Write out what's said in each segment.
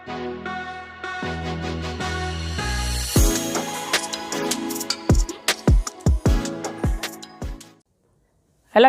Hello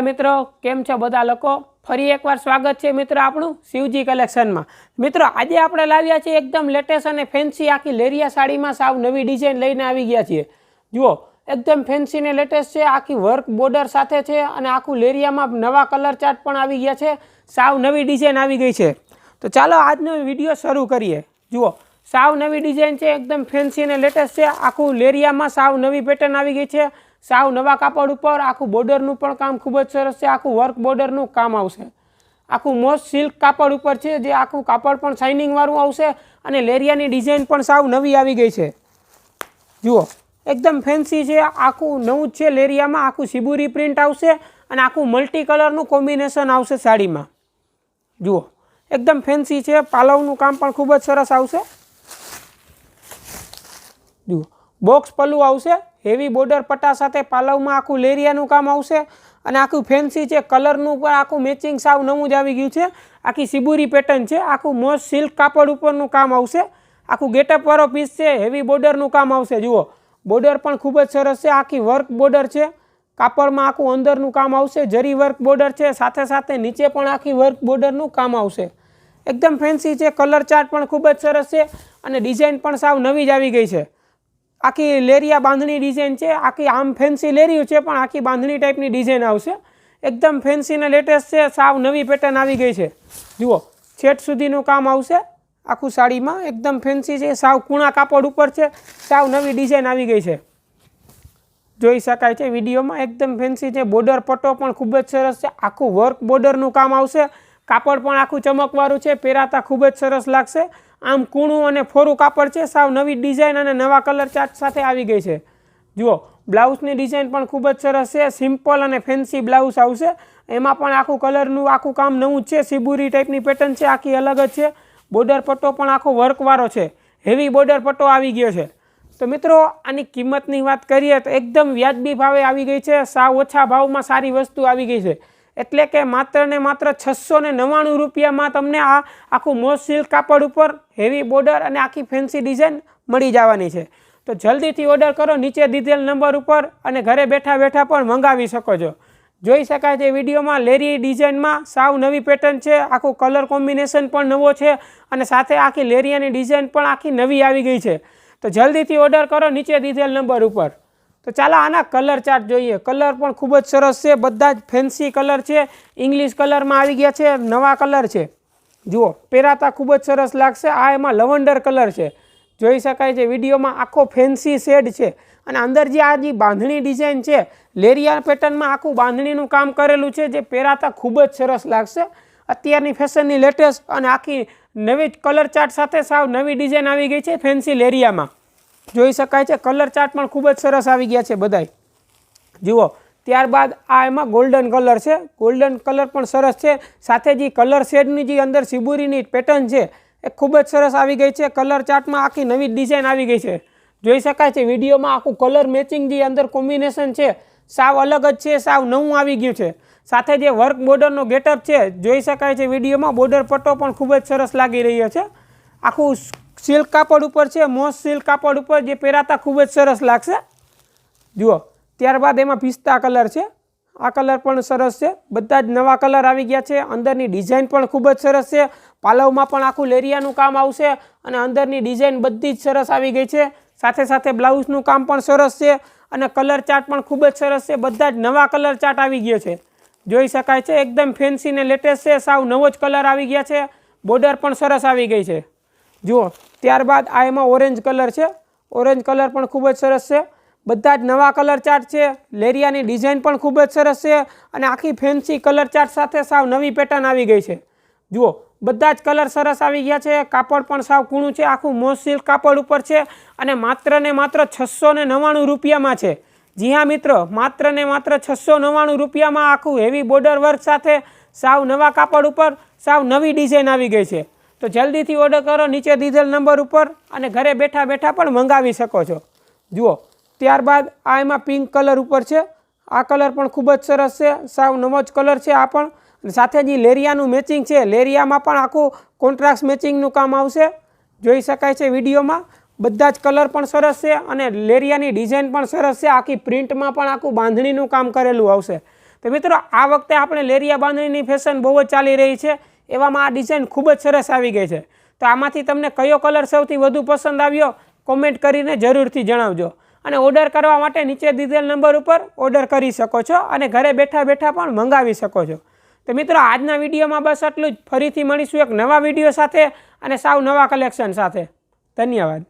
मित्रों, केम छो बधा लोको। फरी एक बार स्वागत है मित्रों आपणुं शिवजी कलेक्शन में। मित्रों आज आपणे लाव्या छे एकदम लेटेस्ट अने फेन्सी आखी लेरिया साड़ी में साव नवी डिजाइन लईने आवी गया छे। जुओ एकदम फेन्सी ने लेटेस्ट है, आखी वर्क बॉर्डर साथे छे अने आखू लेरिया में नवा कलर चार्ट पण आवी गया छे, साव नवी डिजाइन आवी गई छे। तो चलो आजनो विडियो शुरू करिए। जुओ साव नवी डिजाइन है, एकदम फेन्सी ने लेटेस्ट है, आखू लेरिया में साव नवी पेटर्न आवी गई है, साव नवा कापड़ पर आखू बॉर्डरનું પણ કામ ખૂબ જ સરસ છે। આખું વર્ક બોર્ડરનું કામ આવશે, આખું મોસ્ટ સિલ્ક કાપડ ઉપર છે, જે આખું કાપડ પણ શાઇનિંગ વાળું આવશે અને લેરિયાની ડિઝાઇન પણ સાવ નવી આવી ગઈ છે। જુઓ એકદમ ફેન્સી છે, આખું નવું જ છે। લેરિયામાં આખું સિબુરી પ્રિન્ટ આવશે અને આખું મલ્ટી કલરનું કોમ્બિનેશન આવશે સાડીમાં। જુઓ એકદમ ફેન્સી છે, પાલવનું કામ પણ ખૂબ જ સરસ આવશે। જુઓ બોક્સ પલ્લું આવશે, हेवी बॉर्डर पट्टा साथे पालव में आखू लेरियानुं काम आवशे अने आखू फेन्सी है, कलरनुं पण आखू मैचिंग साव नवुं ज आवी गयुं छे। आखी सिबुरी पेटर्न है, आखू मोस्ट सिल्क कापड़ उपरनुं काम आवशे, आखू गेटअप वाळो पीस है, हेवी बॉर्डरनुं काम आवशे। जुओ बॉर्डर पण खूब ज सरस है, आखी वर्क बॉर्डर है, कापड़ में आखू अंदरनुं काम आवशे, जरी वर्क बॉर्डर है, साथे साथे नीचे पण आखी वर्क बॉर्डरनुं काम आवशे। एकदम फेन्सी है, कलर चार्ट पण खूब ज सरस है अने डिजाइन पण साव नवी ज आवी गई है। आखी लेरिया बांधणी डिजाइन है, आखी आम फेन्सी लेरियो है पण आखी बांधणी टाइपनी डिजाइन आवशे। एकदम फेन्सी ने लेटेस्ट है, साव नवी पेटर्न आवी गई है। जुओ छेट सुधीनुं काम आवशे आखू साड़ी में, एकदम फेन्सी है, साव कूणा कापड़ उपर है, साव नवी डिजाइन आवी गई है। जोई शकाय छे विडियो में, एकदम फेन्सी है। बॉर्डर पट्टो पण खूब ज सरस है, आखू वर्क बॉर्डरनुं काम आवशे, कापड़ पण आखू चमकवाळुं छे, पेराता खूब ज सरस लागशे। आम कूणुं अने फोरू कापड़ है, साव नवी डिजाइन अने नवा कलर चार्ट साथे आवी गई है। जुओ ब्लाउजनी डिजाइन पण खूब ज सरस है, सिम्पल अने फेन्सी ब्लाउज आवशे, एमां पण आखू कलरनुं आखू काम नवुं छे, सिबुरी टाइपनी पेटर्न है, आखी अलग ज छे। बॉर्डर पट्टो पण आखो वर्कवाळो छे, हेवी बॉर्डर पट्टो आवी गयो छे। तो मित्रों आनी किंमतनी वात करीए तो एकदम व्याजबी भावे आवी गई है, साव ओछा भावमां सारी वस्तु आवी गई है। एटले के मात्र ने मात्र 699 रुपया में तमने आ आखू मोस्ट सिल्क कापड़ पर हेवी बॉर्डर और आखी फेन्सी डिजाइन मळी जवानी छे। तो जल्दी थी ऑर्डर करो नीचे दीधेल नंबर पर और घरे बैठा बैठा पण मंगावी शको छो। जोई शकाय छे विडियो में लेरी डिजाइन में साव नवी पेटर्न है, आखू कलर कॉम्बिनेशन पण नवो छे अने साथे आखी लेरियानी डिजाइन पण आखी नवी आवी गई है। तो जल्दी थी ऑर्डर करो नीचे दीधेल नंबर पर। तो चलो आना कलर चार्ट जोईए। कलर पण खूब ज सरस है, बधा ज फेन्सी कलर है, इंग्लिश कलर में आई गया है, नवा कलर है। जुओ पेराता खूब ज सरस लागशे। आ एमां लवंडर कलर है, जोई शकाय छे विडियो में आखो फेन्सी शेड है अने अंदर जे आ जी बांधणी डिजाइन है, लेरिया पेटर्न में आखू बांधणीनुं काम करेलुं छे, जे पेराता खूब ज सरस लागशे। अत्यारनी फेशननी लेटेस्ट अने आखी नवी कलर चार्ट साथे साव नवी डिजाइन आवी गई है फेन्सी लेरिया में। जोई शकाय छे कलर चार्ट पण खूब ज सरस आवी गया छे बधाय। जुओ त्यारबाद आ एमां गोल्डन कलर है, गोल्डन कलर पण सरस है, साथे जी कलर शेडनी जी अंदर सिबुरीनी पेटर्न है ए खूब ज सरस आवी गई है। कलर चार्ट में आखी नवी डिजाइन आवी गई है। जोई शकाय छे विडियो में आखू कलर मैचिंग जी अंदर कॉम्बिनेशन है, साव अलग ज छे, साव नवुं आवी गयुं छे। साथे जे वर्क बॉर्डरनो गेटअप है, जोई शकाय छे विडियो में बॉर्डर पट्टो पण खूब ज सरस लागी रह्यो छे। आखू सिल्क कापड़ पर है, मोस्ट सिल्क कापड़ पर जे पेराता खूब ज सरस लागशे। जुओ त्यारबाद एमां पिस्ता कलर है, आ कलर पण सरस है, बधा ज नवा कलर आवी गया है। अंदरनी डिजाइन पण खूब ज सरस है, पालवमां पण आखू लेरियानुं काम आवशे अने अंदरनी डिजाइन बधी ज सरस आवी गई है। साथे साथे ब्लाउजनुं काम पण सरस है अने कलर चार्ट पण खूब ज सरस है, बधा ज नवा कलर चार्ट आवी गयो छे। जोई शकाय छे एकदम फेन्सी ने लेटेस्ट है, साव नवो ज कलर आवी गया है, बॉर्डर पण सरस आवी गई है। जुओ त्यारबाद आ एमां ऑरेंज कलर है, ऑरेंज कलर पण खूब ज सरस है, बधा ज नवा कलर चार्ट है, लेरियानी डिजाइन पण खूब ज सरस है अने आखी फेन्सी कलर चार्ट साथे साव नवी पेटर्न आवी गई है। जुओ बधा ज कलर सरस आवी गया है, कापड़ पण साव कूणुं छे, आखू मोस्ट सिल्क कापड़ उपर है अने मात्र ने मात्र 699 रुपया में है। जी हाँ मित्रों, मात्र ने मात्र 699 रुपया में आखू हेवी बॉर्डर वर्क साथे साव नवा कापड़ उपर साव नवी डिजाइन आवी गई है। तो जल्दी थी ऑर्डर करो नीचे दीधेल नंबर पर और घरे बैठा बैठा पण मंगावी शको छो। जुओ त्यारबाद आ एमां पिंक कलर उपर है, आ कलर पण खूब ज सरस है, साव नवो ज कलर है। आ पण साथे जी लेरियानुं मैचिंग है, लेरियामां पण आखुं कॉन्ट्रास्ट मैचिंगनुं काम आवशे। જોઈ શકાય છે વિડીયોમાં બધા જ કલર પણ સરસ છે અને લેરિયાની ડિઝાઇન પણ સરસ છે. આખી પ્રિન્ટમાં પણ આખું બાંધણીનું કામ કરેલું આવશે. તો મિત્રો આ વખતે આપણે લેરિયા બાંધણીની ફેશન બહુ જ ચાલી રહી છે, એવામાં આ ડિઝાઇન ખૂબ જ સરસ આવી ગઈ છે. તો આમાંથી તમને કયો કલર સૌથી વધુ પસંદ આવ્યો કોમેન્ટ કરીને જરૂરથી જણાવજો. અને ઓર્ડર કરવા માટે નીચે દીધેલ નંબર ઉપર ઓર્ડર કરી શકો છો અને ઘરે બેઠા બેઠા પણ મંગાવી શકો છો. તો મિત્રો આજના વિડીયોમાં બસ આટલું જ. ફરીથી મળીશું એક નવા વિડીયો સાથે અને સાવ નવા કલેક્શન સાથે. ધન્યવાદ.